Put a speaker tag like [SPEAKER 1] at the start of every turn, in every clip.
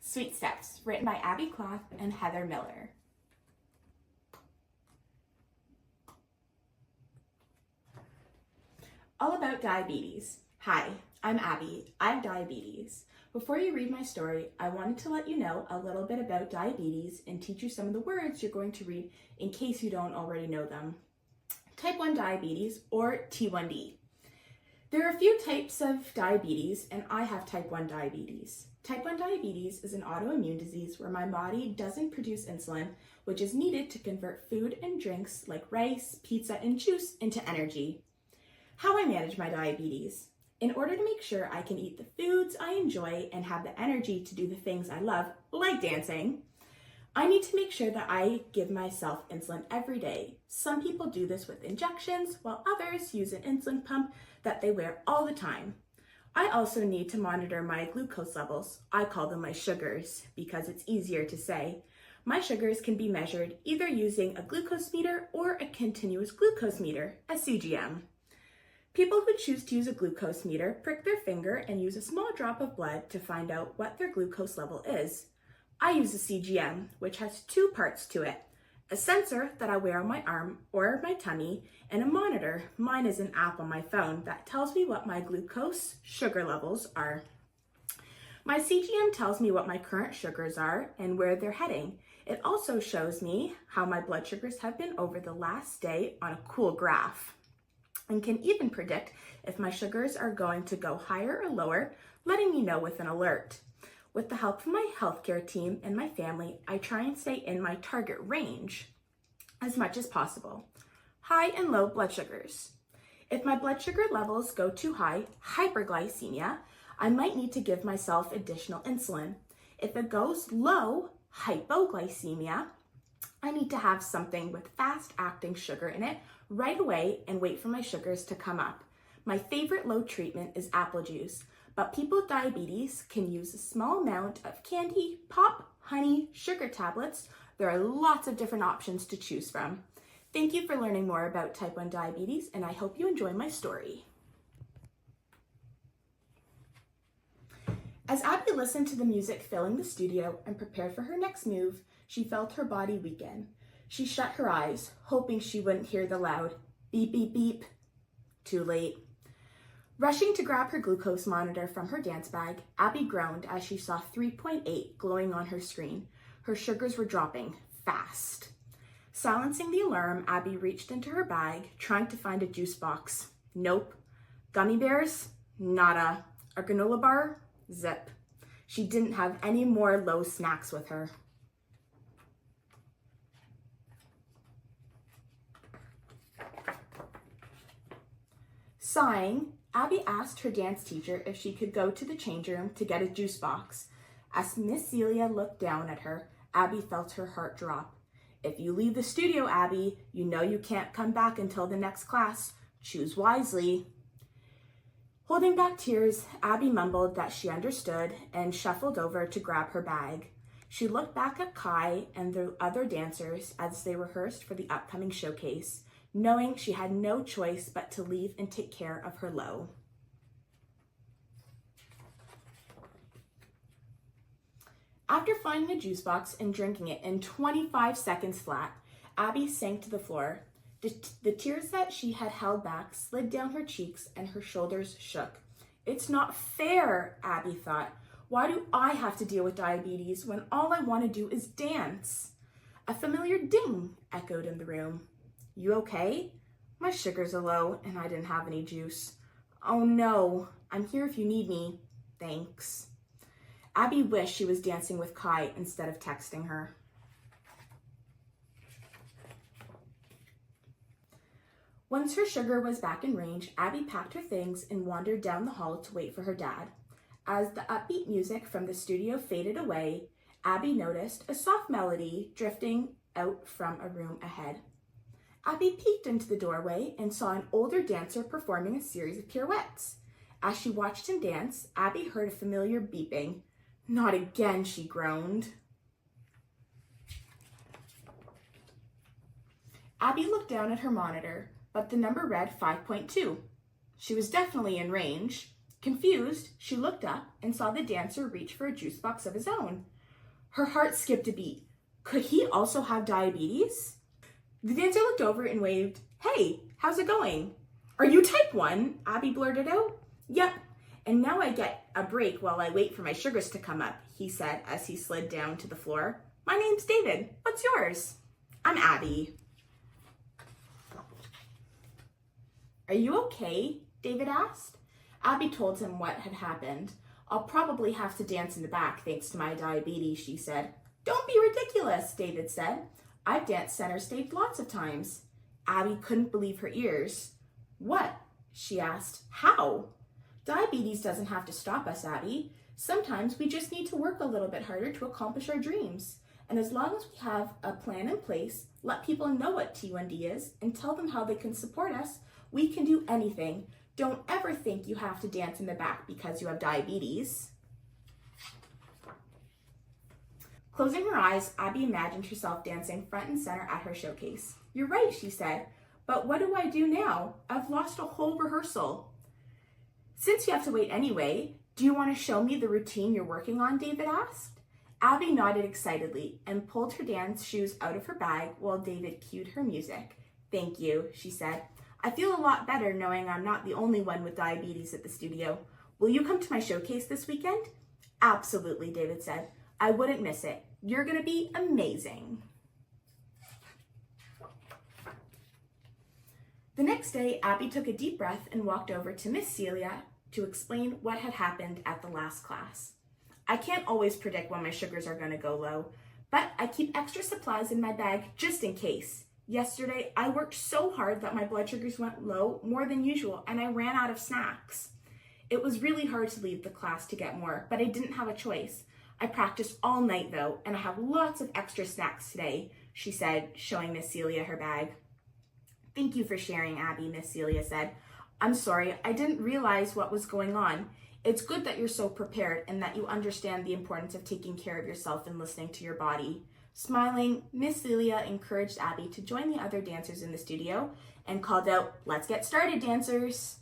[SPEAKER 1] Sweet Steps, written by Abbi Cloth and Heather Miller. All about diabetes. Hi, I'm Abby. I have diabetes. Before you read my story, I wanted to let you know a little bit about diabetes and teach you some of the words you're going to read in case you don't already know them. Type 1 diabetes, or T1D. There are a few types of diabetes, and I have type 1 diabetes. Type 1 diabetes is an autoimmune disease where my body doesn't produce insulin, which is needed to convert food and drinks like rice, pizza, and juice into energy. How I manage my diabetes. In order to make sure I can eat the foods I enjoy and have the energy to do the things I love, like dancing, I need to make sure that I give myself insulin every day. Some people do this with injections, while others use an insulin pump that they wear all the time. I also need to monitor my glucose levels. I call them my sugars because it's easier to say. My sugars can be measured either using a glucose meter or a continuous glucose meter, a CGM. People who choose to use a glucose meter prick their finger and use a small drop of blood to find out what their glucose level is. I use a CGM, which has two parts to it. A sensor that I wear on my arm or my tummy, and a monitor. Mine is an app on my phone that tells me what my glucose sugar levels are. My CGM tells me what my current sugars are and where they're heading. It also shows me how my blood sugars have been over the last day on a cool graph, and can even predict if my sugars are going to go higher or lower, letting me know with an alert. With the help of my healthcare team and my family, I try and stay in my target range as much as possible. High and low blood sugars. If my blood sugar levels go too high, hyperglycemia, I might need to give myself additional insulin. If it goes low, hypoglycemia, I need to have something with fast-acting sugar in it right away and wait for my sugars to come up. My favorite low treatment is apple juice, but people with diabetes can use a small amount of candy, pop, honey, sugar tablets. There are lots of different options to choose from. Thank you for learning more about type 1 diabetes, and I hope you enjoy my story. As Abby listened to the music filling the studio and prepared for her next move, she felt her body weaken. She shut her eyes, hoping she wouldn't hear the loud beep, beep, beep. Too late. Rushing to grab her glucose monitor from her dance bag, Abby groaned as she saw 3.8 glowing on her screen. Her sugars were dropping fast. Silencing the alarm, Abby reached into her bag, trying to find a juice box. Nope. Gummy bears? Nada. A granola bar? Zip. She didn't have any more low snacks with her. Sighing, Abby asked her dance teacher if she could go to the change room to get a juice box. As Miss Celia looked down at her, Abby felt her heart drop. If you leave the studio, Abby, you know you can't come back until the next class. Choose wisely. Holding back tears, Abby mumbled that she understood and shuffled over to grab her bag. She looked back at Kai and the other dancers as they rehearsed for the upcoming showcase, knowing she had no choice but to leave and take care of her low. After finding the juice box and drinking it in 25 seconds flat, Abby sank to the floor. The tears that she had held back slid down her cheeks and her shoulders shook. It's not fair, Abby thought. Why do I have to deal with diabetes when all I want to do is dance? A familiar ding echoed in the room. You okay? My sugars are low and I didn't have any juice. Oh no, I'm here if you need me. Thanks. Abby wished she was dancing with Kai instead of texting her. Once her sugar was back in range, Abby packed her things and wandered down the hall to wait for her dad. As the upbeat music from the studio faded away, Abby noticed a soft melody drifting out from a room ahead. Abby peeked into the doorway and saw an older dancer performing a series of pirouettes. As she watched him dance, Abby heard a familiar beeping. Not again, she groaned. Abby looked down at her monitor, but the number read 5.2. She was definitely in range. Confused, she looked up and saw the dancer reach for a juice box of his own. Her heart skipped a beat. Could he also have diabetes? The dancer looked over and waved. Hey, how's it going? Are you type 1? Abbi blurted out. Yep, and now I get a break while I wait for my sugars to come up, he said as he slid down to the floor. My name's David. What's yours? I'm Abbi. Are you okay? David asked. Abbi told him what had happened. I'll probably have to dance in the back thanks to my diabetes, she said. Don't be ridiculous, David said. I've danced center stage lots of times. Abbi couldn't believe her ears. What? She asked. How? Diabetes doesn't have to stop us, Abbi. Sometimes we just need to work a little bit harder to accomplish our dreams. And as long as we have a plan in place, let people know what T1D is, and tell them how they can support us, we can do anything. Don't ever think you have to dance in the back because you have diabetes. Closing her eyes, Abbi imagined herself dancing front and center at her showcase. You're right, she said, but what do I do now? I've lost a whole rehearsal. Since you have to wait anyway, do you want to show me the routine you're working on? David asked. Abbi nodded excitedly and pulled her dance shoes out of her bag while David cued her music. Thank you, she said. I feel a lot better knowing I'm not the only one with diabetes at the studio. Will you come to my showcase this weekend? Absolutely, David said. I wouldn't miss it. You're going to be amazing. The next day, Abbi took a deep breath and walked over to Miss Celia to explain what had happened at the last class. I can't always predict when my sugars are going to go low, but I keep extra supplies in my bag just in case. Yesterday, I worked so hard that my blood sugars went low more than usual, and I ran out of snacks. It was really hard to leave the class to get more, but I didn't have a choice. I practiced all night though, and I have lots of extra snacks today, she said, showing Miss Celia her bag. Thank you for sharing, Abbi, Miss Celia said. I'm sorry, I didn't realize what was going on. It's good that you're so prepared and that you understand the importance of taking care of yourself and listening to your body. Smiling, Miss Celia encouraged Abbi to join the other dancers in the studio and called out, "Let's get started, dancers."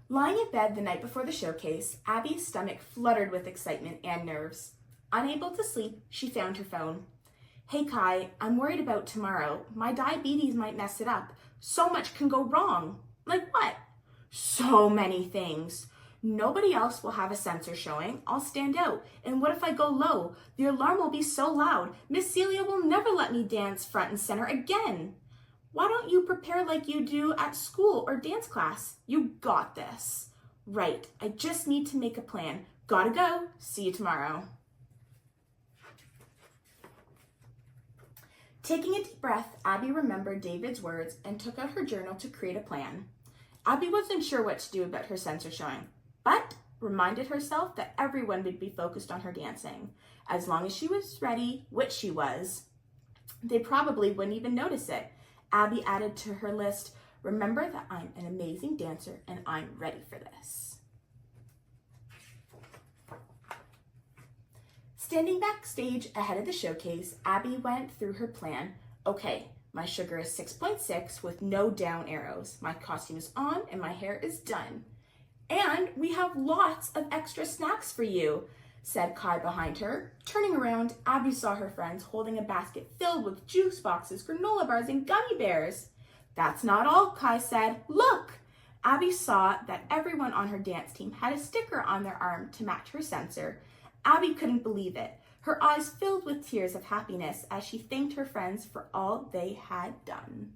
[SPEAKER 1] Lying in bed the night before the showcase, Abbi's stomach fluttered with excitement and nerves. Unable to sleep, she found her phone. Hey Kai, I'm worried about tomorrow. My diabetes might mess it up. So much can go wrong. Like what? So many things. Nobody else will have a sensor showing. I'll stand out. And what if I go low? The alarm will be so loud. Miss Celia will never let me dance front and center again. Why don't you prepare like you do at school or dance class? You got this. Right, I just need to make a plan. Gotta go. See you tomorrow. Taking a deep breath, Abbi remembered David's words and took out her journal to create a plan. Abbi wasn't sure what to do about her sensor showing, but reminded herself that everyone would be focused on her dancing. As long as she was ready, which she was, they probably wouldn't even notice it. Abbi added to her list, remember that I'm an amazing dancer and I'm ready for this. Standing backstage ahead of the showcase, Abbi went through her plan. Okay, my sugar is 6.6 with no down arrows. My costume is on and my hair is done. And we have lots of extra snacks for you, said Kai behind her. Turning around, Abbi saw her friends holding a basket filled with juice boxes, granola bars, and gummy bears. That's not all, Kai said. Look! Abbi saw that everyone on her dance team had a sticker on their arm to match her sensor. Abbi couldn't believe it. Her eyes filled with tears of happiness as she thanked her friends for all they had done.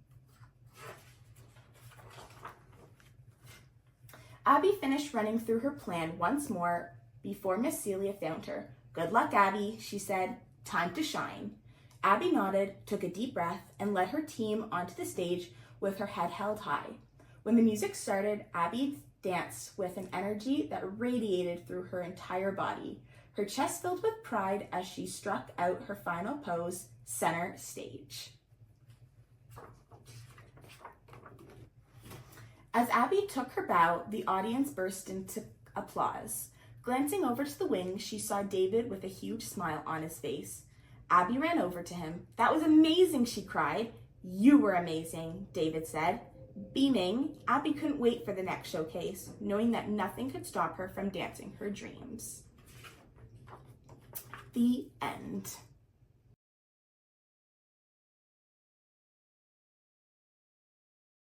[SPEAKER 1] Abbi finished running through her plan once more before Miss Celia found her. Good luck, Abbi, she said. Time to shine. Abbi nodded, took a deep breath, and led her team onto the stage with her head held high. When the music started, Abbi danced with an energy that radiated through her entire body. Her chest filled with pride as she struck out her final pose, center stage. As Abbi took her bow, the audience burst into applause. Glancing over to the wing, she saw David with a huge smile on his face. Abbi ran over to him. That was amazing, she cried. You were amazing, David said. Beaming, Abbi couldn't wait for the next showcase, knowing that nothing could stop her from dancing her dreams. The end.